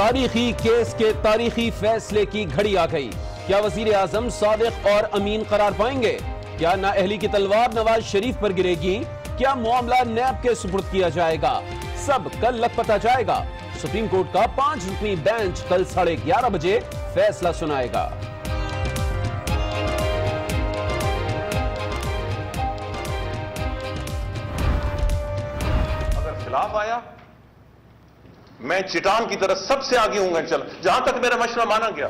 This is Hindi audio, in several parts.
तारीखी केस के तारीखी फैसले की घड़ी आ गई। क्या वजीर आजम सादिक और अमीन करार पाएंगे? क्या नाअहली की तलवार नवाज शरीफ पर गिरेगी? क्या मामला नैब के सुपुर्द किया जाएगा? सब कल लग पता जाएगा। सुप्रीम कोर्ट का 5 रुकनी बेंच कल 11:30 बजे फैसला सुनाएगा। अगर खिलाफ आया, मैं चिटान की तरह सबसे आगे हूं। चल, जहां तक मेरा मशवरा माना गया।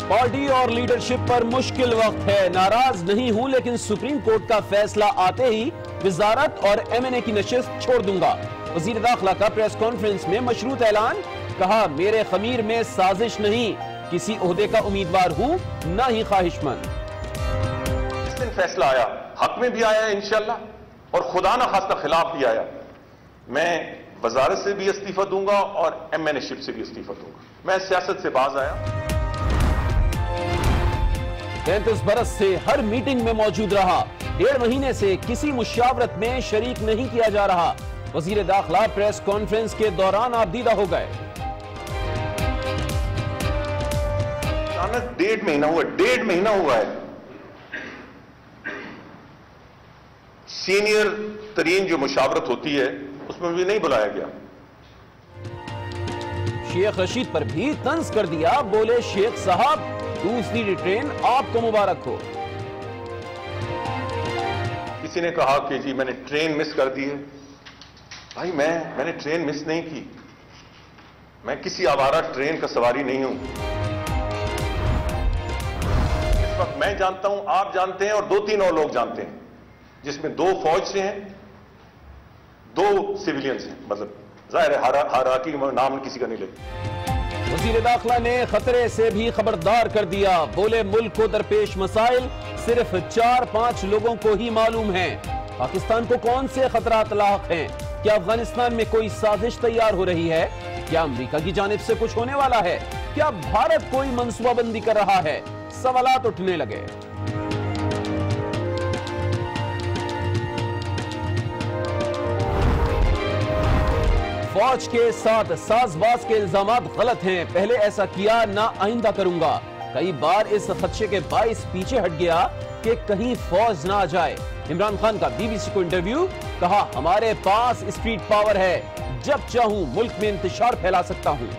पार्टी और लीडरशिप पर मुश्किल वक्त है। नाराज नहीं हूं, लेकिन सुप्रीम कोर्ट का फैसला आते ही वजारत और MNA की नशिस्त छोड़ दूंगा। वजीर दाखिला का प्रेस कॉन्फ्रेंस में मशरूत ऐलान। कहा, मेरे खमीर में साजिश नहीं, किसी ओहदे का उम्मीदवार हूं, ना ही ख्वाहिशमंद। जिस दिन फैसला आया, हक में भी आया इंशाअल्लाह, और खुदा ना खास्ता खिलाफ भी आया, मैं वजारत से भी इस्तीफा दूंगा और MNA शिप से भी इस्तीफा दूंगा। मैं सियासत से बाज आया। 33 बरस से हर मीटिंग में मौजूद रहा। 1.5 महीने से किसी मुशावरत में शरीक नहीं किया जा रहा। वजीर दाखिला प्रेस कॉन्फ्रेंस के दौरान आबदीदा हो गए। अचानक 1.5 महीना हुआ, 1.5 महीना हुआ है। सीनियर तरीन जो मुशावरत होती है उसमें भी नहीं बुलाया गया। शेख रशीद पर भी तंज कर दिया। बोले, शेख साहब, दूसरी ट्रेन आपको मुबारक हो। किसी ने कहा कि जी मैंने ट्रेन मिस कर दी है। भाई, मैंने ट्रेन मिस नहीं की। मैं किसी आवारा ट्रेन का सवारी नहीं हूं। इस वक्त मैं जानता हूं, आप जानते हैं, और 2-3 और लोग जानते हैं, जिसमें 2 फौज से हैं, 2 सिविलियंस हैं। मतलब जाहिर है हायरार्की में नाम किसी का नहीं लेते। वजीर दाखिला ने खतरे से भी खबरदार कर दिया। बोले, मुल्क को दरपेश मसाइल सिर्फ 4-5 लोगों को ही मालूम है। पाकिस्तान को कौन से खतरात लाहक हैं? क्या अफगानिस्तान में कोई साजिश तैयार हो रही है? क्या अमेरिका की जानिब से कुछ होने वाला है? क्या भारत कोई मंसूबाबंदी कर रहा है? सवालात उठने लगे। फौज के साथ साजबाज के इल्जामात गलत हैं। पहले ऐसा किया, ना आइंदा करूंगा। कई बार इस खदशे के बाइस पीछे हट गया कि कहीं फौज ना आ जाए। इमरान खान का BBC को इंटरव्यू। कहा, हमारे पास स्ट्रीट पावर है, जब चाहूं मुल्क में इंतशार फैला सकता हूं।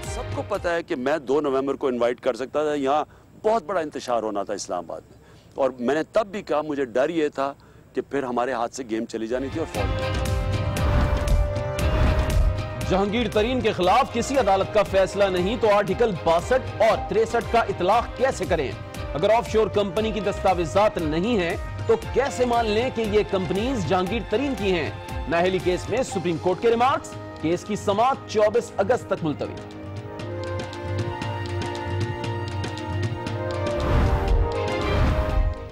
सबको पता है कि मैं 2 नवंबर को इनवाइट कर सकता था। यहाँ बहुत बड़ा इंतशार होना था इस्लामाबाद में, और मैंने तब भी कहा मुझे डर ये था कि फिर हमारे हाथ से गेम चली जानी थी। और फौज जहांगीर तरीन के खिलाफ किसी अदालत का फैसला नहीं तो आर्टिकल 62 और 63 का इतलाक कैसे करें? अगर ऑफशोर कंपनी की दस्तावेजात नहीं है तो कैसे मान लें कि ये कंपनीज जहांगीर तरीन की हैं? नाअहली केस में सुप्रीम कोर्ट के रिमार्क्स। केस की समाअत 24 अगस्त तक मुलतवी।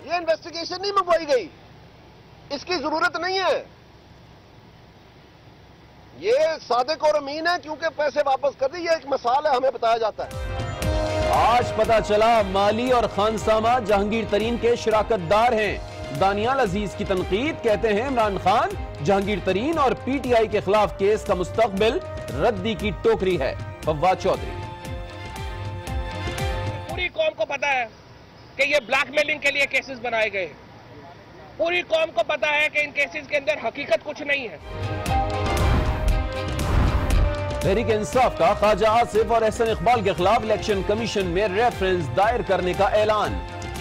ये इन्वेस्टिगेशन नहीं मंगवाई गई, इसकी जरूरत नहीं है। ये सादिक और अमीन है, क्योंकि पैसे वापस कर दी। ये एक मिसाल है, हमें बताया जाता है। आज पता चला माली और खानसामा जहांगीर तरीन के शराकतदार हैं। दानियाल अजीज की तनकीद। कहते हैं, इमरान खान, जहांगीर तरीन और PTI के खिलाफ केस का मुस्तकबिल रद्दी की टोकरी है। फवाद चौधरी। पूरी कौम को पता है कि ये ब्लैकमेलिंग के लिए केसेस बनाए गए। पूरी कौम को पता है कि इन केसेस के अंदर हकीकत कुछ नहीं है। तहरीक इंसाफ का ख्वाजा आसिफ और एहसन इकबाल के खिलाफ इलेक्शन कमीशन में रेफरेंस दायर करने का ऐलान।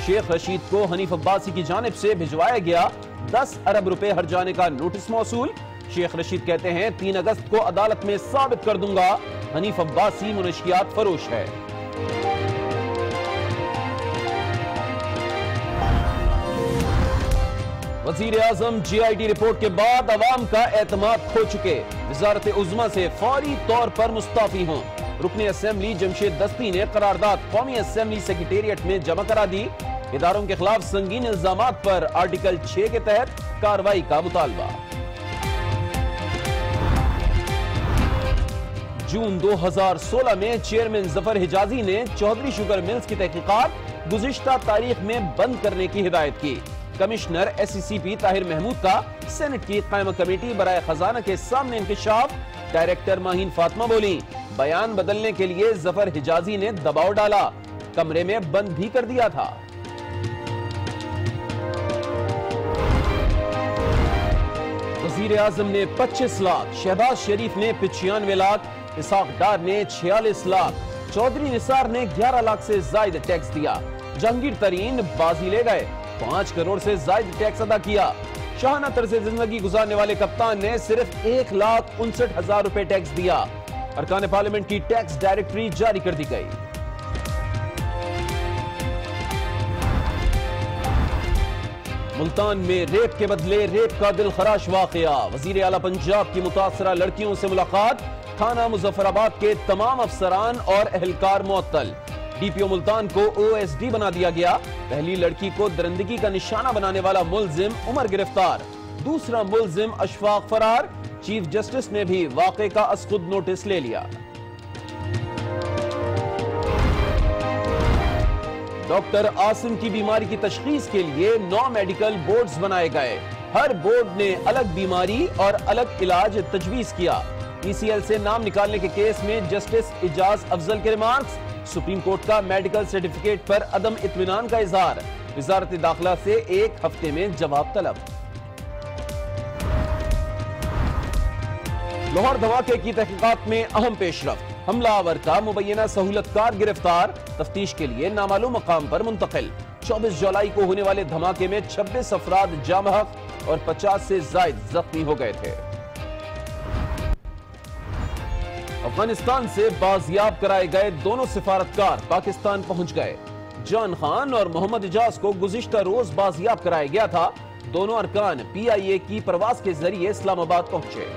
शेख रशीद को हनीफ अब्बासी की जानिब से भिजवाया गया 10 अरब रुपए हर जाने का नोटिस मौसूल। शेख रशीद कहते हैं, 3 अगस्त को अदालत में साबित कर दूंगा हनीफ अब्बासी मुनशियात फरोश है। वजीर आजम GIT रिपोर्ट के बाद अवाम का एतमाद खो चुके। वजारत उज़्मा से फौरी तौर पर मुस्ताफी हों। रुकने असेंबली जमशेद दस्ती ने करारदाद कौमी असेंबली सेक्रेटेरिएट में जमा करा दी। इदारों के खिलाफ संगीन इल्जामात पर आर्टिकल 6 के तहत कार्रवाई का मुतालबा। जून 2016 में चेयरमैन जफर हिजाजी ने चौधरी शुगर मिल्स की तहकीकात गुज़िश्ता तारीख में बंद करने की हिदायत की। कमिश्नर SCCP ताहिर महमूद का सेनेट की कायमा कमेटी बराए खजाना के सामने इंकशाफ। डायरेक्टर माहीन फातिमा बोली, बयान बदलने के लिए जफर हिजाजी ने दबाव डाला, कमरे में बंद भी कर दिया था। वजीर आजम ने 25 लाख, शहबाज शरीफ ने 95 लाख, इसाक डार ने 46 लाख, चौधरी निसार ने 11 लाख से ज्यादा टैक्स दिया। जहांगीर तरीन बाजी ले गए, 5 करोड़ से ज्यादा टैक्स अदा किया। शाहाना तर्ज जिंदगी गुजारने वाले कप्तान ने सिर्फ 1,59,000 रुपए टैक्स दिया। अरकान पार्लियामेंट की टैक्स डायरेक्टरी जारी कर दी गई। मुल्तान में रेप के बदले रेप का दिलखराश वाकया। वजीर आला पंजाब की मुतासरा लड़कियों से मुलाकात, थाना मुजफ्फराबाद के तमाम अफसरान और एहलकार मुअत्तल। डीपीओ मुल्तान को ओएसडी बना दिया गया। पहली लड़की को दरिंदगी का निशाना बनाने वाला मुलजिम उमर गिरफ्तार, दूसरा मुलजिम अशफाक फरार। चीफ जस्टिस ने भी वाक़े का असखुद नोटिस ले लिया। डॉक्टर आसिम की बीमारी की तशखीस के लिए 9 मेडिकल बोर्ड्स बनाए गए। हर बोर्ड ने अलग बीमारी और अलग इलाज तजवीज किया। ईसीएल से नाम निकालने के केस में जस्टिस इजाज अफजल के रिमार्क्स। सुप्रीम कोर्ट का मेडिकल सर्टिफिकेट पर अदम इत्मीनान का इजहार। वजारत दाखिला से 1 हफ्ते में जवाब तलब। लाहौर धमाके की तहकीकात में अहम पेशरफ्त। हमलावर का मुबैना सहूलतकार गिरफ्तार, तफ्तीश के लिए नामालूम मकाम पर मुंतकिल। 24 जुलाई को होने वाले धमाके में 26 अफराद जाम हक और 50 से ज्यादा जख्मी हो गए थे। अफगानिस्तान से बाजियाब कराए गए दोनों सिफारतकार पाकिस्तान पहुंच गए। जान खान और मोहम्मद इजाज को गुज़िश्ता रोज बाजियाब कराया गया था। दोनों अरकान PIA की परवाज के जरिए इस्लामाबाद पहुंचे।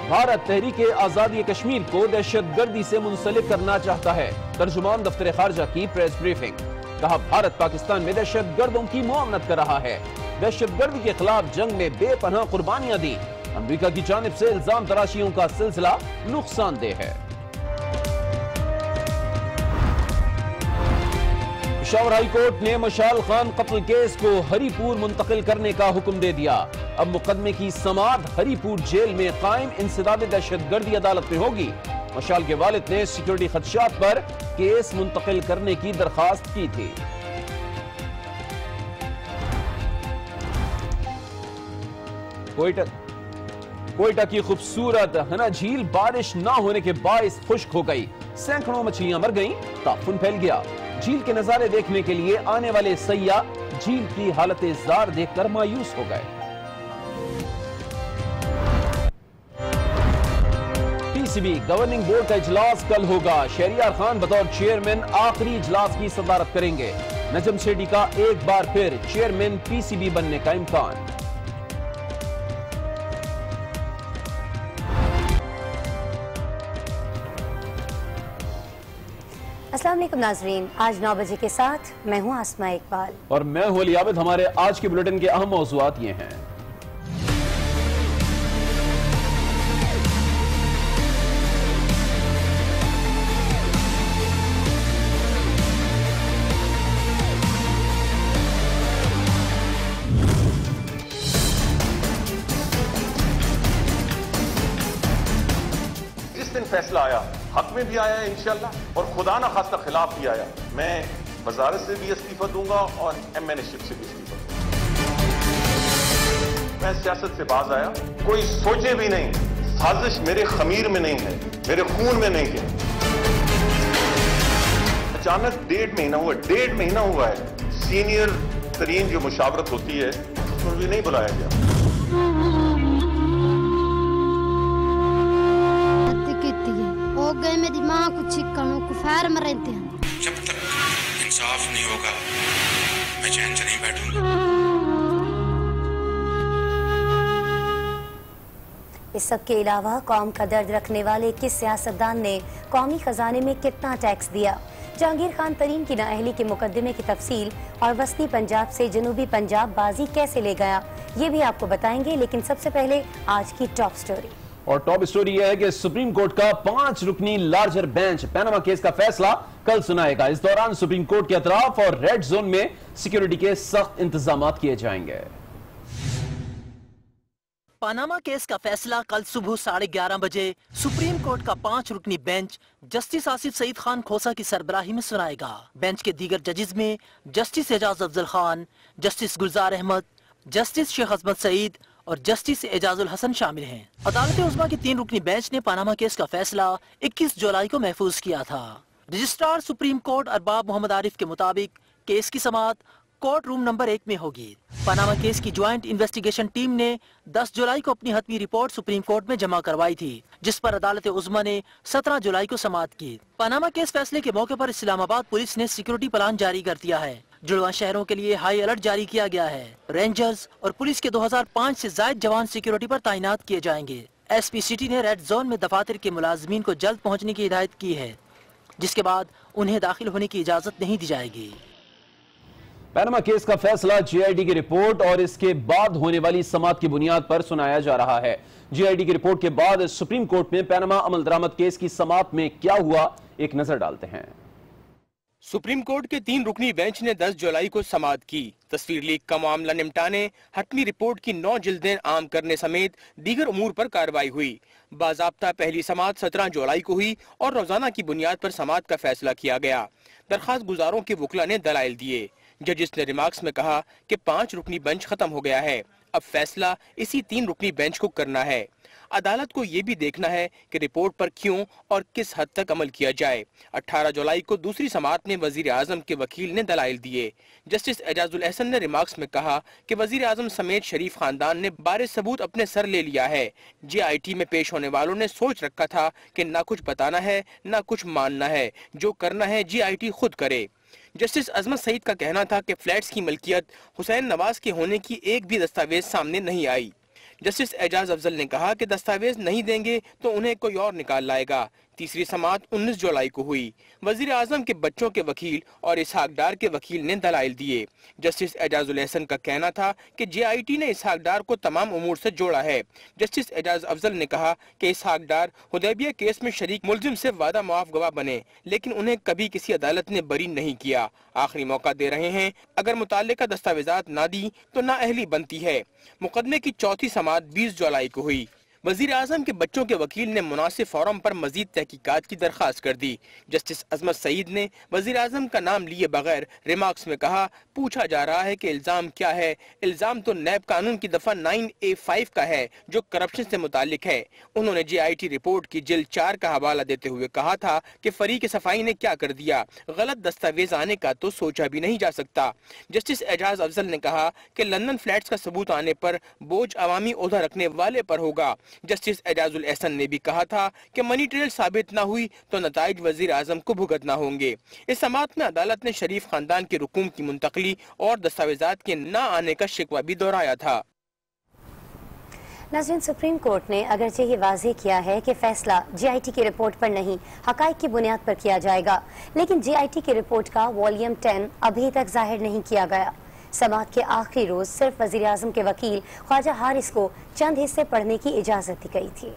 भारत तहरीक आजादी कश्मीर को दहशतगर्दी से मुंसलिक करना चाहता है। तर्जुमान दफ्तर खारजा की प्रेस ब्रीफिंग। कहा, भारत पाकिस्तान में दहशतगर्दों की मुआवनत कर रहा है। दहशतगर्दी के खिलाफ जंग में बेपनाह कुर्बानियां दी। अमेरिका की जानिब से इल्जाम तराशियों का सिलसिला नुकसानदेह है। पेशावर हाई कोर्ट ने मशाल खान कत्ल केस को हरीपुर मुंतकिल करने का हुक्म दे दिया। अब मुकदमे की समाअत हरीपुर जेल में कायम इंसदाद दहशतगर्दी अदालत में होगी। मशाल के वालिद ने सिक्योरिटी खदशात पर केस मुंतकिल करने की दरखास्त की थी। कोयटा की खूबसूरत हना झील बारिश न होने के बायस खुश्क हो गई। सैकड़ों मछलियां मर गईं, ताफुन फैल गया। झील के नजारे देखने के लिए आने वाले सयाह झील की हालत जार देखकर मायूस हो गए। PCB गवर्निंग बोर्ड का इजलास कल होगा। शहरियार खान बतौर चेयरमैन आखिरी इजलास की सदारत करेंगे। नजम शेडी का एक बार फिर चेयरमैन PCB बनने का इम्कान। अस्सलाम वालेकुम नाजरीन, आज 9 बजे के साथ मैं हूं आसमा इकबाल और मैं हूं अली आबिद। हमारे आज के बुलेटिन के अहम मौज़ूआत ये हैं। जिस दिन फैसला आया हक में भी आया इंशाल्लाह, और खुदा ना खास्ता खिलाफ भी आया, मैं वजारत से भी इस्तीफा दूंगा और MNA-शिप से भी इस्तीफा दूंगा। मैं सियासत से बाज आया, कोई सोचे भी नहीं। साजिश मेरे खमीर में नहीं है, मेरे खून में नहीं है। अचानक 1.5 महीना हुआ है। सीनियर तरीन जो मुशावरत होती है उसमें भी नहीं बुलाया गया। गए मेरी माँ को छिक्कनों को फायर में रहते हैं। जब तक इंसाफ नहीं होगा मैं चैन से नहीं बैठूंगा। इस सब के अलावा कौम का दर्द रखने वाले किस सियासतदान ने कौमी खजाने में कितना टैक्स दिया, जहांगीर खान तरीन की नाअहली के मुकदमे की तफसील और वस्ती पंजाब से जनूबी पंजाब बाजी कैसे ले गया, ये भी आपको बताएंगे। लेकिन सबसे पहले आज की टॉप स्टोरी। और टॉप स्टोरी यह है कि सुप्रीम कोर्ट का 5 रुकनी लार्जर बेंच पैनामा केस का फैसला कल सुनाएगा। इस दौरान सुप्रीम कोर्ट के अतराफ और रेड जोन में सिक्योरिटी के सख्त इंतजाम किए जाएंगे। पनामा केस का फैसला कल सुबह 11:30 बजे सुप्रीम कोर्ट का 5 रुकनी बेंच जस्टिस आसिफ सईद खान खोसा की सरबराही में सुनाएगा। बेंच के दीगर जजेस में जस्टिस एजाज अफजल खान, जस्टिस गुलजार अहमद, जस्टिस शेख अजमत सईद और जस्टिस एजाजुल हसन शामिल हैं। अदालत उज़्मा की 3 रुकनी बेंच ने पनामा केस का फैसला 21 जुलाई को महफूज किया था। Registrar supreme court Arbab Mohammad Arif के मुताबिक केस की समाअत कोर्ट रूम नंबर 1 में होगी। पनामा केस की ज्वाइंट इन्वेस्टिगेशन टीम ने 10 जुलाई को अपनी हतमी रिपोर्ट सुप्रीम कोर्ट में जमा करवाई थी, जिस पर अदालत उज़्मा ने 17 जुलाई को समाअत की। पनामा केस फैसले के मौके पर इस्लामाबाद पुलिस ने सिक्योरिटी प्लान जारी कर दिया है। जुड़वा शहरों के लिए हाई अलर्ट जारी किया गया है। रेंजर्स और पुलिस के 2005 से ज्यादा जवान सिक्योरिटी पर तैनात किए जाएंगे। एसपी सिटी ने रेड जोन में दफातर के मुलाजमीन को जल्द पहुँचने की हिदायत की है, जिसके बाद उन्हें दाखिल होने की इजाजत नहीं दी जाएगी। पनामा केस का फैसला जीआईडी की रिपोर्ट और इसके बाद होने वाली समाअत की बुनियाद पर सुनाया जा रहा है। जीआईडी की रिपोर्ट के बाद सुप्रीम कोर्ट में पनामा अमल दरामद केस की समाअत में क्या हुआ, एक नजर डालते हैं। सुप्रीम कोर्ट के 3 रुकनी बेंच ने 10 जुलाई को समाअत की। तस्वीर लीक का मामला निपटाने, हतमी रिपोर्ट की 9 जिल्दें आम करने समेत दीगर उमूर पर कार्रवाई हुई। बाज़ाब्ता पहली समाअत 17 जुलाई को हुई और रोजाना की बुनियाद पर समाअत का फैसला किया गया। दरखास्त गुजारों के वकला ने दलाइल दिए। जजिस ने रिमार्क्स में कहा कि 5 रुकनी बेंच खत्म हो गया है, अब फैसला इसी 3 रुकनी बेंच को करना है। अदालत को ये भी देखना है कि रिपोर्ट पर क्यों और किस हद तक अमल किया जाए। 18 जुलाई को दूसरी समाअत में वजीर आजम के वकील ने दलाइल दिए। जस्टिस एजाजुल एहसन ने रिमार्क्स में कहा कि वजीर आजम समेत शरीफ खानदान ने बारे सबूत अपने सर ले लिया है। JIT में पेश होने वालों ने सोच रखा था कि ना कुछ बताना है ना कुछ मानना है, जो करना है JIT खुद करे। जस्टिस अजमत सईद का कहना था कि फ्लैट्स की मलकियत हुसैन नवाज के होने की एक भी दस्तावेज सामने नहीं आई। जस्टिस एजाज अफजल ने कहा कि दस्तावेज नहीं देंगे तो उन्हें कोई और निकाल लाएगा। तीसरी समाअत 19 जुलाई को हुई। वजीर आजम के बच्चों के वकील और इसहाक डार के वकील ने दलाइल दिए। जस्टिस एजाजुल एहसन का कहना था कि JIT ने इसहाक डार को तमाम उमूर से जोड़ा है। जस्टिस एजाज अफजल ने कहा कि इसहाक डार हुदैबिया केस में शरीक मुलजिम से वादा मुआफ गवाह बने, लेकिन उन्हें कभी किसी अदालत ने बरी नहीं किया। आखिरी मौका दे रहे हैं, अगर मुताल्लिका दस्तावेजात ना दी तो नाअहली बनती है। मुकदमे की चौथी समाअत 20 जुलाई को हुई। वजीर आजम के बच्चों के वकील ने मुनासिब फोरम पर मजीद तहकीकात की दरख्वास्त कर दी। जस्टिस अजमत सईद ने वजीर आजम का नाम लिए बगैर रिमार्क्स में कहा, पूछा जा रहा है कि इल्जाम क्या है। इल्जाम तो नैब कानून की दफा 9A5 का है, जो करप्शन से मुतालिक है। उन्होंने JIT रिपोर्ट की जिल्द 4 का हवाला देते हुए कहा था कि फरीक सफाई ने क्या कर दिया, गलत दस्तावेज आने का तो सोचा भी नहीं जा सकता। जस्टिस एजाज अफजल ने कहा कि लंदन फ्लैट्स का सबूत आने पर बोझ अवामी ओहदा रखने वाले पर होगा। जस्टिस एजाजुल एहसन ने भी कहा था कि मनी ट्रेल साबित न हुई तो नताइज वजीर आजम को भुगतना होंगे। इस समाअत में अदालत ने शरीफ खानदान के रुकूम की मुंतकली और दस्तावेजात के न आने का शिकवा भी दोहराया था। नाज़रीन, सुप्रीम कोर्ट ने अगरचे ये वाज़ेह किया है कि फैसला JIT की रिपोर्ट पर नहीं, हकाइक की बुनियाद पर किया जाएगा, लेकिन JIT की रिपोर्ट का वॉल्यूम 10 अभी तक जाहिर नहीं किया गया। समाअत के आखिरी रोज सिर्फ वजीर आजम के वकील ख्वाजा हारिस को चंद हिस्से पढ़ने की इजाजत दी गई थी।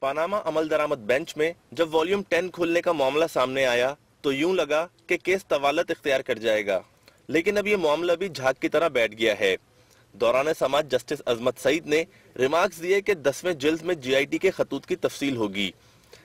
पनामा अमल दरामद बेंच में जब वॉल्यूम 10 खोलने का मामला सामने आया तो यूं लगा कि केस तवालत इख्तियार कर जाएगा, लेकिन अब ये मामला भी झाग की तरह बैठ गया है। दौरान समाअत जस्टिस अजमत सईद ने रिमार्क्स दिए कि 10वें जिल्द में JIT के खतूत की तफसील होगी,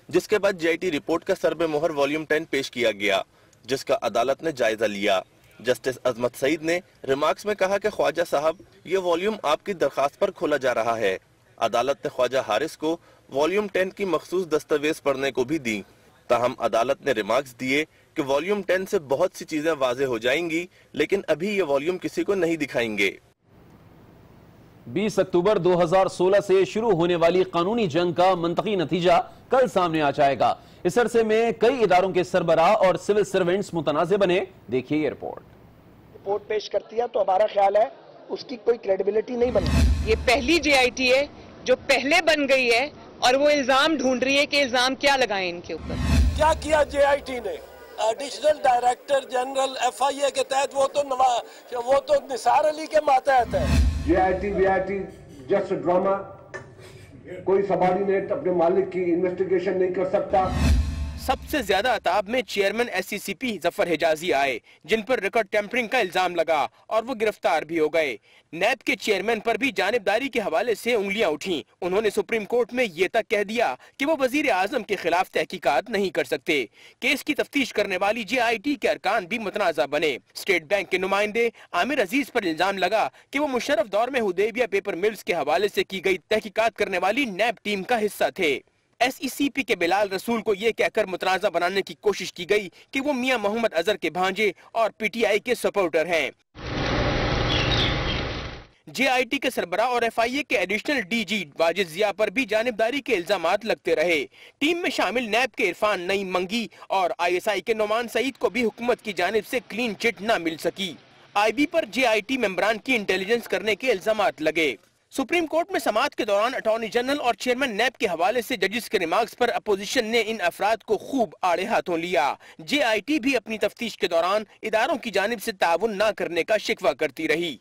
जिसके बाद JIT रिपोर्ट का सरबे मोहर वॉल्यूम 10 पेश किया गया, जिसका अदालत ने जायजा लिया। जस्टिस अजमत सईद ने रिमार्क्स में कहा कि ख्वाजा साहब, ये वॉल्यूम आपकी दरखास्त पर खोला जा रहा है। अदालत ने ख्वाजा हारिस को वॉल्यूम 10 की मखसूस दस्तावेज पढ़ने को भी दी। ताहम अदालत ने रिमार्क्स दिए कि वॉल्यूम 10 से बहुत सी चीजें वाज़ेह हो जाएंगी, लेकिन अभी ये वॉल्यूम किसी को नहीं दिखाएंगे। 20 अक्टूबर 2016 से शुरू होने वाली कानूनी जंग का मंतकी नतीजा कल सामने आ जाएगा। इस अरसे में कई इदारों के सरबराह और सिविल सर्वेंट्स मुतनाज़े बने। देखिए ये रिपोर्ट पेश करती है तो हमारा ख्याल है उसकी कोई क्रेडिबिलिटी नहीं बनती। ये पहली JIT है जो पहले बन गई है और वो इल्जाम ढूंढ रही है कि इल्जाम क्या लगाएं इनके ऊपर। क्या किया JIT ने? एडिशनल डायरेक्टर जनरल FIA के तहत वो तो निसार अली के मातहत है। JIT जस्ट ड्रामा, कोई सबॉर्डिनेट अपने मालिक की इन्वेस्टिगेशन नहीं कर सकता। सबसे ज्यादा अताब में चेयरमैन SCCP जफर हिजाजी आए, जिन पर रिकॉर्ड टेम्परिंग का इल्जाम लगा और वो गिरफ्तार भी हो गए। नैब के चेयरमैन पर भी जानिबदारी के हवाले से उंगलियां उठी। उन्होंने सुप्रीम कोर्ट में ये तक कह दिया कि वो वजीर आजम के खिलाफ तहकीकात नहीं कर सकते। केस की तफ्तीश करने वाली JIT के अरकान भी मुतनाज़ा बने। स्टेट बैंक के नुमाइंदे आमिर अजीज पर इल्जाम लगा कि वो मुशर्रफ दौर में हुदैबिया पेपर मिल्स के हवाले से की गई तहकीकात करने वाली नैब टीम का हिस्सा थे। SECP के बिलाल रसूल को ये कहकर मुतनाज़ा बनाने की कोशिश की गई कि वो मियां मोहम्मद अजहर के भांजे और PTI के सपोर्टर हैं। JIT के सरबराह और FIA के एडिशनल DG वाजिद जिया पर भी जानिबदारी के इल्जामात लगते रहे। टीम में शामिल नैब के इरफान नईम मंगी और ISI के नोमान सईद को भी हुकूमत की जानिब से क्लीन चिट न मिल सकी। IB पर JIT मेंबरान की इंटेलिजेंस करने के इल्जामात लगे। सुप्रीम कोर्ट में समाअत के दौरान अटॉर्नी जनरल और चेयरमैन नैब के हवाले से जजिस के रिमार्क्स पर अपोजिशन ने इन अफराद को खूब आड़े हाथों लिया। JIT भी अपनी तफ्तीश के दौरान इदारों की जानिब से ताउन न करने का शिकवा करती रही।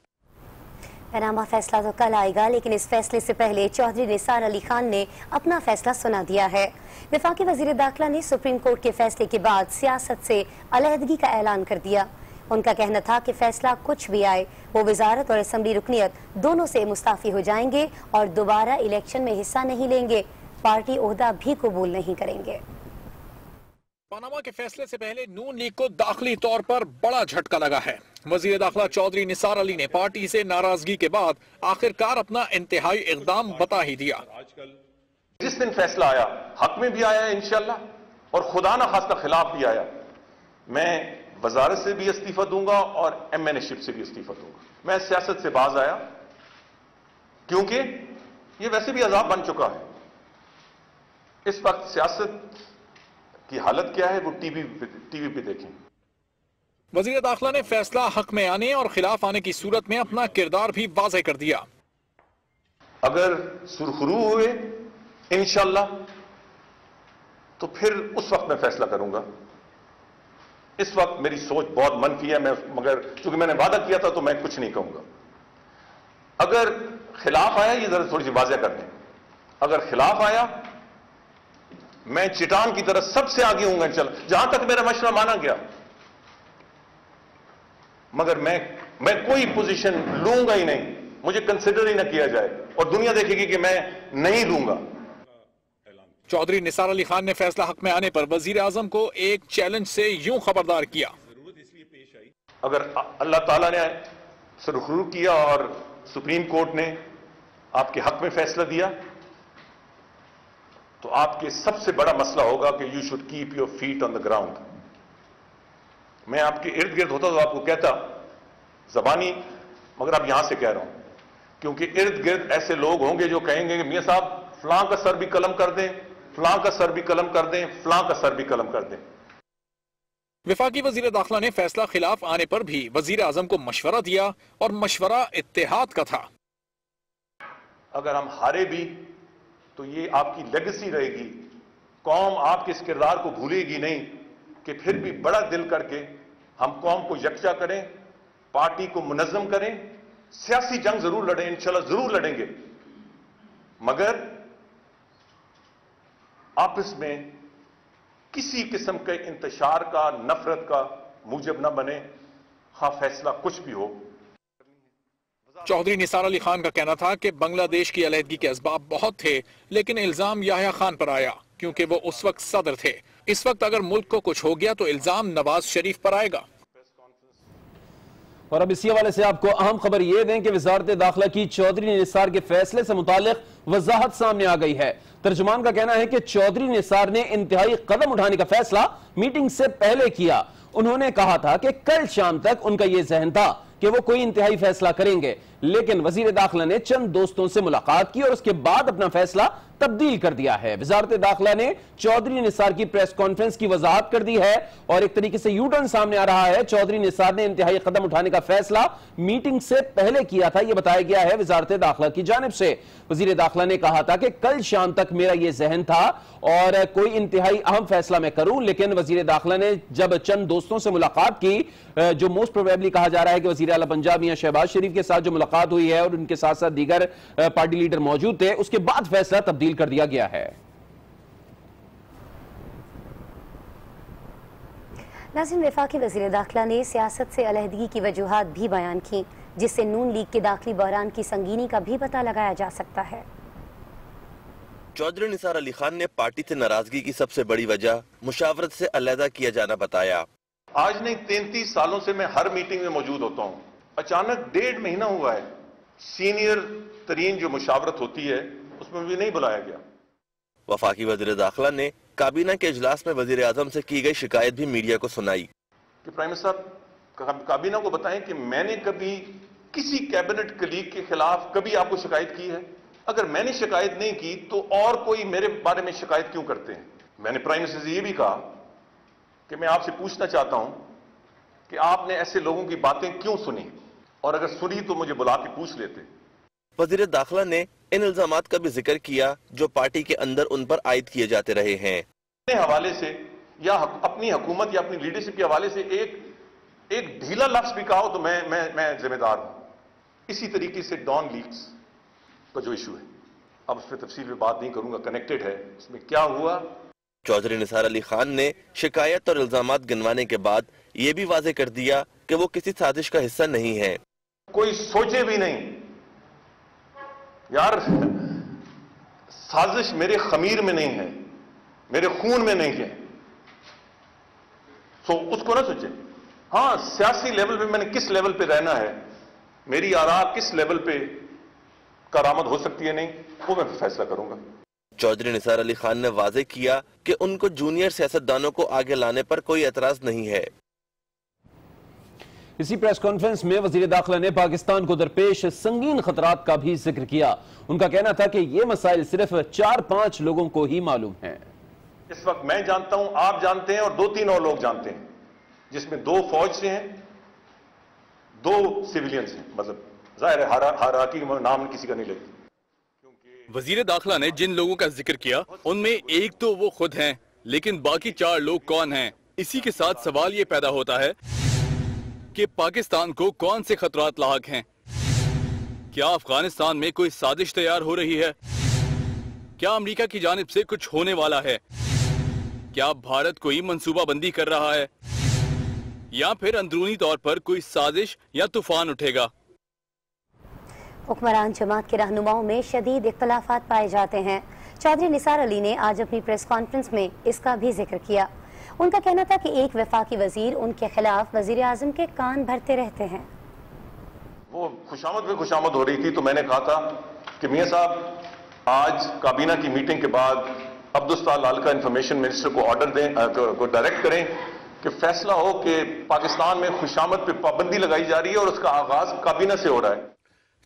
पैनामा फैसला तो कल आएगा, लेकिन इस फैसले से पहले चौधरी निसार अली खान ने अपना फैसला सुना दिया है। वफाकी वजीर दाखिला ने सुप्रीम कोर्ट के फैसले के बाद सियासत से अलहदगी का ऐलान कर दिया। उनका कहना था कि फैसला कुछ भी आए, वो वजारत और असम्बली रुकनियत दोनों से मुस्ताफी हो जाएंगे और दोबारा इलेक्शन में हिस्सा नहीं लेंगे। पार्टी ओहदा भी कबूल नहीं करेंगे। पनामा के फैसले से पहले नून लीग को दाखिली तौर पर बड़ा झटका लगा है। वजीर दाखिला चौधरी निसार अली ने पार्टी से नाराजगी के बाद आखिरकार अपना इंतहाई इक़दाम बता ही दिया। जिस दिन फैसला आया, हक में भी आया इंशाल्लाह, और खुदा न खास्ता खिलाफ भी आया, मैं वजारत से भी इस्तीफा दूंगा और MNA-शिप से भी इस्तीफा दूंगा। मैं सियासत से बाज आया क्योंकि ये वैसे भी अजाब बन चुका है। इस वक्त सियासत की हालत क्या है वो टीवी पे देखें। वजीर दाखिला ने फैसला हक में आने और खिलाफ आने की सूरत में अपना किरदार भी वाज़ेह कर दिया। अगर सुरखरू हुए इंशाल्लाह तो फिर उस वक्त मैं फैसला करूंगा। इस वक्त मेरी सोच बहुत मनफी है, मगर चूंकि मैंने वादा किया था तो मैं कुछ नहीं कहूंगा। अगर खिलाफ आया, ये जरा थोड़ी सी वाज़ेह कर दें, अगर खिलाफ आया मैं चिटान की तरह सबसे आगे हूंगा इंशाल्लाह, जहां तक मेरा मशवरा माना गया। मगर मैं कोई पोजीशन लूंगा ही नहीं, मुझे कंसिडर ही ना किया जाए और दुनिया देखेगी कि मैं नहीं लूंगा। चौधरी निसार अली खान ने फैसला हक में आने पर वजीर आजम को एक चैलेंज से यूं खबरदार किया। अगर अल्लाह ताला ने सुरखरू किया और सुप्रीम कोर्ट ने आपके हक में फैसला दिया तो आपके सबसे बड़ा मसला होगा कि you should keep your feet on the ground. मैं आपके इर्द गिर्द होता तो आपको कहता जबानी, मगर अब यहां से कह रहा हूं क्योंकि इर्द गिर्द ऐसे लोग होंगे जो कहेंगे कि मियां साहब फलां का सर भी कलम कर दें, फलां का सर भी कलम कर दें, फलां का सर भी कलम कर दें। वफाकी वजीर दाखिला ने फैसला खिलाफ आने पर भी वजीर आजम को मशवरा दिया और मशवरा इत्तेहाद का था। अगर हम हारे भी तो ये आपकी लेगेसी रहेगी, कौम आपके इस किरदार को भूलेगी नहीं कि फिर भी बड़ा दिल करके हम कौम को यकजा करें, पार्टी को मुनज़्ज़म करें, सियासी जंग जरूर लड़ें, इंशाल्लाह जरूर लड़ेंगे, मगर आपस में किसी किस्म के इंतशार का, नफरत का मूजब न बने, हाँ फैसला कुछ भी हो। चौधरी निसार अली खान का कहना था कि बांग्लादेश की अलहदगी के असबाब बहुत थे, लेकिन इल्जाम याह्या खान पर आया क्योंकि वो उस वक्त सदर थे। इस वक्त अगर मुल्क को कुछ हो गया तो इल्जाम नवाज शरीफ पर आएगा। और अब इसी हवाले से आपको अहम खबर यह दें कि वजारत दाखिला की चौधरी निसार के फैसले से मुतालिक वजाहत सामने आ गई है। तर्जुमान का कहना है कि चौधरी निसार ने इंतहाई कदम उठाने का फैसला मीटिंग से पहले किया। उन्होंने कहा था कि कल शाम तक उनका यह जहन था कि वो कोई इंतहाई फैसला करेंगे, लेकिन वजीर दाखिला ने चंद दोस्तों से मुलाकात की और उसके बाद अपना फैसला तब्दील कर दिया है। वजारत दाखिला ने चौधरी निसार की प्रेस कॉन्फ्रेंस की वजाहत कर दी है और एक तरीके से यू टर्न सामने आ रहा है। चौधरी निसार ने इंतहाई कदम उठाने का फैसला मीटिंग से पहले किया था, यह बताया गया है वजारत दाखिला की जानिब से। वजीर दाखिला ने कहा था कि कल शाम तक मेरा यह जहन था और कोई इंतहाई अहम फैसला मैं करूं, लेकिन वजीर दाखिला ने जब चंद दोस्तों से मुलाकात की, जो मोस्ट प्रोबेबली कहा जा रहा है कि वजीर आला पंजाब मियां शहबाज शरीफ के साथ जो मुलाकात हुई है और उनके साथ साथ दीगर पार्टी लीडर मौजूद थे, उसके बाद फैसला तब्दील कर दिया गया है। नाज़रीन, वफाकी वज़ीर दाखिला ने सियासत से अलहदगी की वजूहात भी बयान की, जिससे नून लीग के दाखिली बहरान की संगीनी का भी पता लगाया जा सकता है। चौधरी निसार अली खान ने पार्टी से नाराजगी की सबसे बड़ी वजह मुशावरत से अलहदा किया जाना बताया। आज नहीं 33 सालों से मैं हर मीटिंग में मौजूद होता हूं। अचानक 1.5 महीना हुआ है, सीनियर तरीन जो मुशावरत होती है उसमें भी नहीं बुलाया गया। वफाकी वज़ीर दाखिला ने काबीना के इजलास में वज़ीर आज़म से की गई शिकायत भी मीडिया को सुनाई कि प्राइम मिनिस्टर काबीना को बताएं कि मैंने कभी किसी कैबिनेट कलीग के खिलाफ कभी आपको शिकायत की है? अगर मैंने शिकायत नहीं की तो और कोई मेरे बारे में शिकायत क्यों करते हैं? मैंने प्राइम मिनिस्टर से यह भी कहा कि मैं आपसे पूछना चाहता हूं कि आपने ऐसे लोगों की बातें क्यों सुनी, और अगर सुनी तो मुझे बुला के पूछ लेते। वज़ीर दाखिला ने इन इल्जामात का भी जिक्र किया जो पार्टी के अंदर उन पर आयद किए जाते रहे हैं। अपने हवाले से या अपनी हुकूमत या अपनी लीडरशिप के हवाले से एक ढीला लफ्ज भी कहा हो तो मैं जिम्मेदार हूं। इसी तरीके से डॉन लीक्स का जो इशू है, अब उस पर तफसील में बात नहीं करूंगा, कनेक्टेड है। इसमें क्या हुआ? चौधरी निसार अली खान ने शिकायत और इल्जामात गिनवाने के बाद ये भी वाजे कर दिया कि वो किसी साजिश का हिस्सा नहीं है। कोई सोचे भी नहीं यार, साजिश मेरे खमीर में नहीं है, मेरे खून में नहीं है, तो उसको ना सोचे। हां, सियासी लेवल पे मैंने किस लेवल पे रहना है, मेरी आरा किस लेवल पे करामत हो सकती है, नहीं वो मैं फैसला करूंगा। चौधरी निसार अली खान ने वाजे किया कि उनको जूनियर सियासतदानों को आगे लाने पर कोई एतराज नहीं है। इसी प्रेस कॉन्फ्रेंस में वजीर दाखिला ने पाकिस्तान को दरपेश संगीन खतरात का भी जिक्र किया। उनका कहना था कि ये मसाइल सिर्फ 4-5 लोगों को ही मालूम है। इस वक्त मैं जानता हूं, आप जानते हैं और 2-3 और लोग जानते हैं, जिसमें 2 फौज से हैं, 2 सिविलियंस हैं। मतलब जाहिर है हायरार्की नाम किसी का नहीं लेते। वजीर दाखिला ने जिन लोगों का जिक्र किया उनमें एक तो वो खुद हैं, लेकिन बाकी 4 लोग कौन हैं? इसी के साथ सवाल ये पैदा होता है कि पाकिस्तान को कौन से खतरात लाहक हैं? क्या अफगानिस्तान में कोई साजिश तैयार हो रही है? क्या अमेरिका की जानिब से कुछ होने वाला है? क्या भारत कोई मंसूबाबंदी कर रहा है, या फिर अंदरूनी तौर पर कोई साजिश या तूफान उठेगा? हुक्मरान जमात के रहनुमाओं में शदीद इख्तलाफात पाए जाते हैं। चौधरी निसार अली ने आज अपनी प्रेस कॉन्फ्रेंस में इसका भी जिक्र किया। उनका कहना था कि एक वफाकी वजीर उनके खिलाफ वजीर आजम के कान भरते रहते हैं। वो खुशामद पे खुशामद हो रही थी, तो मैंने कहा था कि मियां साहब, आज काबीना की मीटिंग के बाद अब्दुस्तार लाल का इंफॉर्मेशन मिनिस्टर को ऑर्डर दें, को डायरेक्ट करें कि फैसला हो कि पाकिस्तान में खुशामद पे पाबंदी लगाई जा रही है और उसका आगाज काबीना से हो रहा है।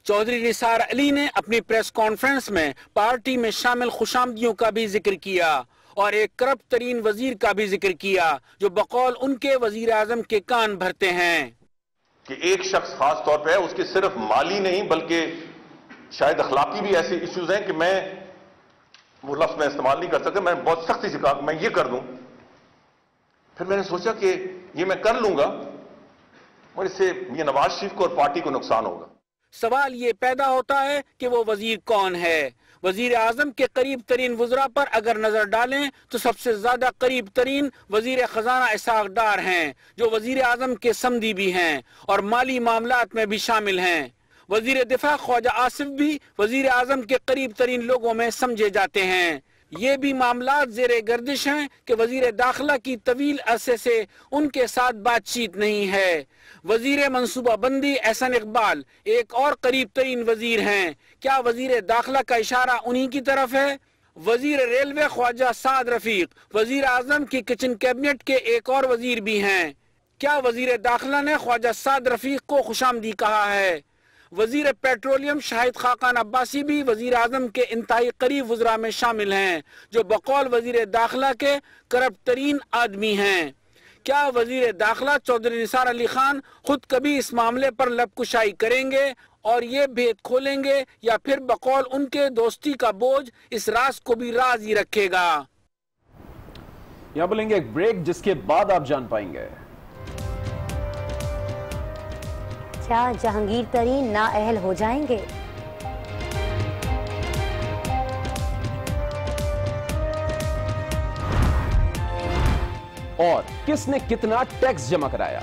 चौधरी निसार अली ने अपनी प्रेस कॉन्फ्रेंस में पार्टी में शामिल खुशामदियों का भी जिक्र किया और एक करप्ट तरीन वजीर का भी जिक्र किया जो बकौल उनके वजीर आजम के कान भरते हैं। कि एक शख्स खास तौर पे है, उसके सिर्फ माली नहीं बल्कि शायद अखलाकी भी ऐसे इश्यूज हैं कि मैं वो लफ्ज में इस्तेमाल नहीं कर सकता। मैं बहुत सख्ती से कहा मैं ये कर दूं, फिर मैंने सोचा कि ये मैं कर लूंगा और इससे ये नवाज शरीफ को और पार्टी को नुकसान होगा। सवाल ये पैदा होता है कि वो वजीर कौन है। वजीर आजम के करीब तरीन वज़रा पर अगर नजर डालें तो सबसे ज्यादा करीब तरीन वजीर खजाना इसहाक डार हैं, जो वजीर आजम के समधी भी हैं और माली मामलात में भी शामिल हैं। वजीर दिफा ख्वाजा आसिफ भी वजीर आजम के करीब तरीन लोगों में समझे जाते हैं। ये भी मामलात जेरे गर्दिश हैं कि वजीर दाखिला की तवील अरसे से उनके साथ बातचीत नहीं है। वजीर मंसूबाबंदी एहसन इकबाल एक और करीब तरीन वजीर हैं। क्या वजीर दाखिला का इशारा उन्हीं की तरफ है? वजीर रेलवे ख्वाजा साद रफीक वजीर आजम की किचन कैबिनेट के एक और वजीर भी हैं। क्या वजीर दाखिला ने ख्वाजा साद रफीक को खुशामदी कहा है? वजीर पेट्रोलियम शाहिद खाकान अब्बासी भी वजीर आजम के इंतहाई करीब वज़रा में शामिल हैं, जो बकौल वजीर दाखिला के करप्ट तरीन आदमी हैं। क्या वजीर दाखिला चौधरी निसार अली खान खुद कभी इस मामले पर लबकुशाई करेंगे और ये भेद खोलेंगे, या फिर बकौल उनके दोस्ती का बोझ इस राज को भी राज ही रखेगा? यहाँ बोलेंगे एक ब्रेक, जिसके बाद आप जान पाएंगे क्या जहांगीर तरीन नाअहल हो जाएंगे? और किसने कितना टैक्स जमा कराया।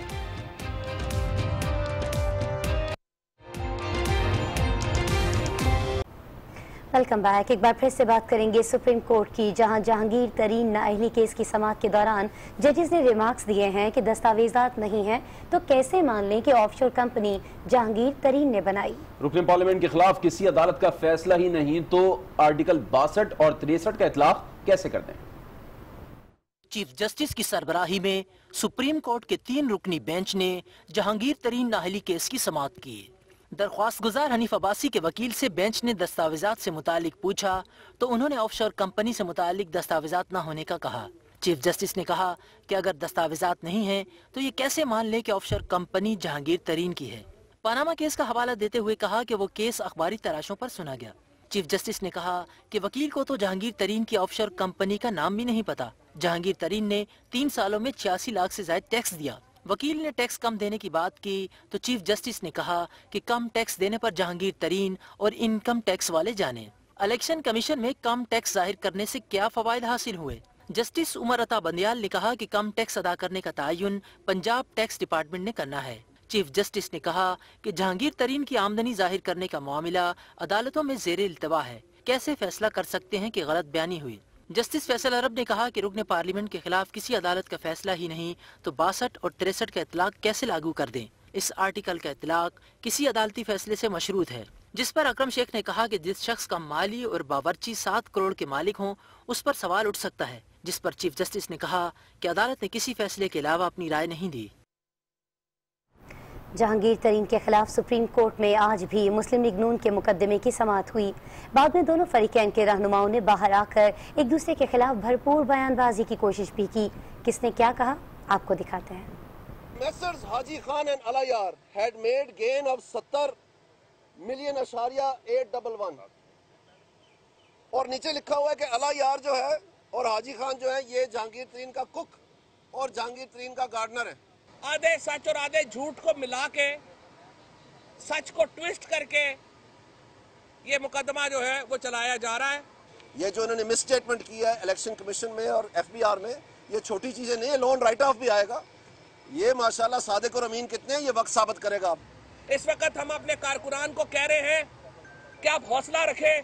Welcome back. एक बार फिर से बात करेंगे सुप्रीम कोर्ट की, जहां जहांगीर तरीन नाअहली केस की समाअत के दौरान जजेस ने रिमार्क्स दिए हैं कि दस्तावेजात नहीं हैं तो कैसे मान लें कि ऑफशोर कंपनी जहांगीर तरीन ने बनाई। रुकन पार्लियामेंट के खिलाफ किसी अदालत का फैसला ही नहीं तो आर्टिकल 62 और 63 का इतलाक कैसे कर दें। चीफ जस्टिस की सरबराही में सुप्रीम कोर्ट के 3 रुकनी बेंच ने जहांगीर तरीन नाअहली केस की समाअत की। दरख्वास्त गुजार हनीफ अब्बासी के वकील से बेंच ने दस्तावेजात से मुतालिक पूछा तो उन्होंने ऑफशोर कंपनी से मुतालिक दस्तावेजात न होने का कहा। चीफ जस्टिस ने कहा कि अगर दस्तावेजात नहीं हैं तो ये कैसे मान लें कि ऑफशोर कंपनी जहांगीर तरीन की है। पनामा केस का हवाला देते हुए कहा कि वो केस अखबारी तराशों पर सुना गया। चीफ जस्टिस ने कहा कि वकील को तो जहांगीर तरीन की ऑफशोर कंपनी का नाम भी नहीं पता। जहांगीर तरीन ने 3 सालों में 86 लाख से ज्यादा टैक्स दिया। वकील ने टैक्स कम देने की बात की तो चीफ जस्टिस ने कहा कि कम टैक्स देने पर जहांगीर तरीन और इनकम टैक्स वाले जाने। इलेक्शन कमीशन में कम टैक्स जाहिर करने से क्या फवायद हासिल हुए। जस्टिस उमर अता बंदियाल ने कहा कि कम टैक्स अदा करने का तयन पंजाब टैक्स डिपार्टमेंट ने करना है। चीफ जस्टिस ने कहा कि जहांगीर तरीन की आमदनी जाहिर करने का मामला अदालतों में जेर इल्तवा है, कैसे फैसला कर सकते हैं कि गलत बयानी हुई। जस्टिस फैसल अरब ने कहा कि रुकने पार्लियामेंट के खिलाफ किसी अदालत का फैसला ही नहीं तो 62 और 63 का इतलाक कैसे लागू कर दें। इस आर्टिकल का इतलाक किसी अदालती फैसले से मशरूत है, जिस पर अकरम शेख ने कहा कि जिस शख्स का माली और बावर्ची 7 करोड़ के मालिक हों उस पर सवाल उठ सकता है, जिस पर चीफ जस्टिस ने कहा कि अदालत ने किसी फैसले के अलावा अपनी राय नहीं दी। जहांगीर तरीन के खिलाफ सुप्रीम कोर्ट में आज भी मुस्लिम लीग नून के मुकदमे की समाअत हुई। बाद में दोनों फरीकैन के रहनुमाओं ने बाहर आकर एक दूसरे के खिलाफ भरपूर बयानबाजी की कोशिश भी की। किसने क्या कहा आपको दिखाते हैं। Messrs. Haji Khan and Alayar had made gain of 70 million @ 811 और नीचे लिखा हुआ है कि अलायार जो है और हाजी खान जो है ये जहांगीर तरीन का कुक और जहांगीर तरीन का गार्डनर है। आधे सच और आधे झूठ को मिला के, सच को ट्विस्ट करके ये मुकदमा जो है वो चलाया जा रहा है। ये जो इन्होंने मिस स्टेटमेंट किया है इलेक्शन कमीशन में और FBR में, ये छोटी चीजें नहीं है। लोन राइट ऑफ भी आएगा। ये माशाल्लाह सादिक और अमीन कितने हैं ये वक्त साबित करेगा। आप इस वक्त हम अपने कारकुनान को कह रहे हैं कि आप हौसला रखें,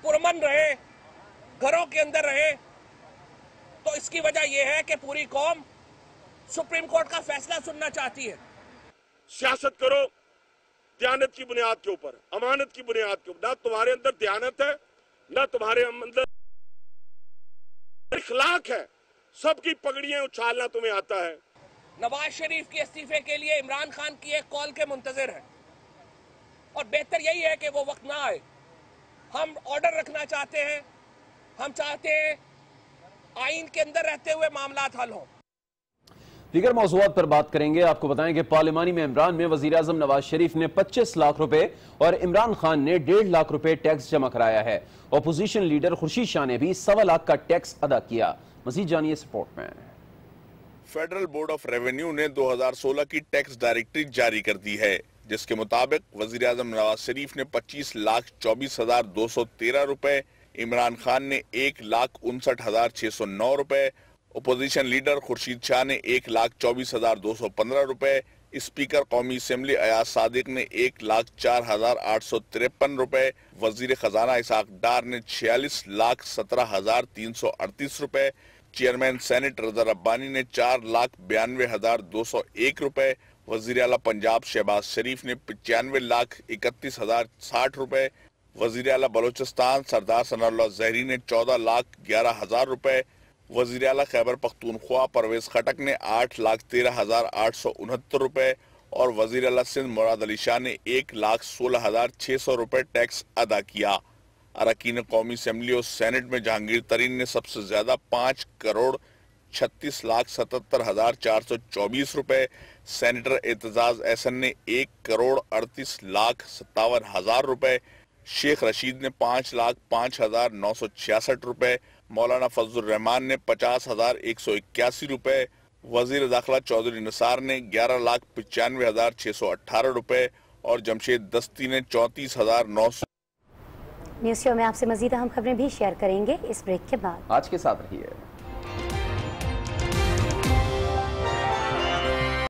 पुरमन रहे, घरों के अंदर रहे। तो इसकी वजह यह है कि पूरी कौम सुप्रीम कोर्ट का फैसला सुनना चाहती है। सियासत करो दयानत की बुनियाद के ऊपर, अमानत की बुनियाद के ऊपर। ना तुम्हारे अंदर दयानत है, ना तुम्हारे अंदर इखलाक है। सबकी पगड़ियां उछालना तुम्हें आता है। नवाज शरीफ के इस्तीफे के लिए इमरान खान की एक कॉल के मुंतजर है और बेहतर यही है कि वो वक्त ना आए। हम ऑर्डर रखना चाहते हैं, हम चाहते हैं आइन के अंदर रहते हुए मामलात हल हों। दीगर मौज़ूआत पर बात करेंगे। आपको बताएं कि पार्लिमानी में इमरान में वज़ीर आज़म नवाज शरीफ ने 25 लाख रुपए और इमरान खान ने 1.5 लाख रुपए टैक्स जमा कराया है। अपोजिशन लीडर खुर्शीद शाह ने भी 1.25 लाख का टैक्स अदा किया। मज़ीद जानिए इस रिपोर्ट में। फेडरल बोर्ड ऑफ रेवेन्यू ने 2016 की टैक्स डायरेक्टरी जारी कर दी है, जिसके मुताबिक वज़ीर आज़म नवाज शरीफ ने 25,24,213 रुपए, इमरान खान ने 1,59,609 रुपए, अपोजिशन लीडर खुर्शीद शाह ने 1,24,215 रुपए, स्पीकर कौमी असेंबली अयाज सादिक ने 1,04,853 रुपए, वजीर खजाना इसाक डार ने 46,17,338 रुपए, चेयरमैन सेनेट रजा रब्बानी ने 4,92,201 रुपए, वजीर आला पंजाब शहबाज शरीफ ने 95,31,060 रुपए, वजीर आला बलोचिस्तान सरदार सनाउल्लाह जहरी ने 14,11,000 रुपए, वजीर आला खैबर पख्तूनख्वा परवेज खटक ने 8,13,869 रुपए और वजीर आला सिंध मुराद अली शाह ने 1,16,600 रुपए टैक्स अदा किया। अरकान कौमी असेंबली और सेनेट में जहांगीर तरीन ने सबसे ज्यादा 5,36,77,424 रुपए, सेनेटर एतजाज एहसन ने 1,38,57,000 रुपए, शेख रशीद ने 5,05,966 रुपए, मौलाना फजलुर रहमान ने 50,181 रुपए, वजीर दाखिला चौधरी निसार ने 11,95,618 रुपए और जमशेद दस्ती ने 34,900। न्यूज़ शो में आपसे मजीद अहम खबरें भी शेयर करेंगे इस ब्रेक के बाद। आज के साथ रहिए।